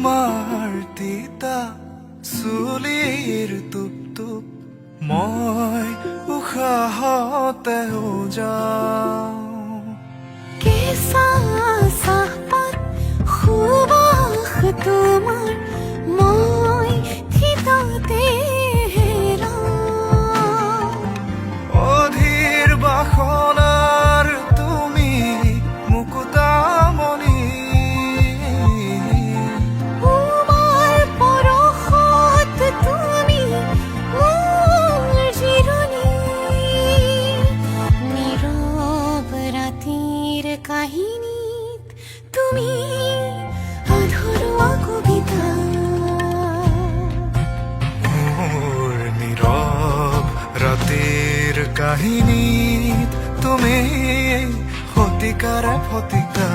তোমাৰ তিতা চুলিৰ তুপ তুপ মই উশাহতেও যাওঁ কেঁচা চাহপাত সুবাস তোমাৰ মই থিতাতে হেৰাওঁ অধীৰ বাসনাৰ তুমি মুকুতামণি তোমাৰ পৰশত তুমি মোৰ জিৰণি নীৰৱ ৰাতিৰ কাহিনীত তুমি আধৰুৱা কবিতা মোৰ নীৰৱ ৰাতিৰ কাহিনীত তুমি শতিকাৰে ফতিকা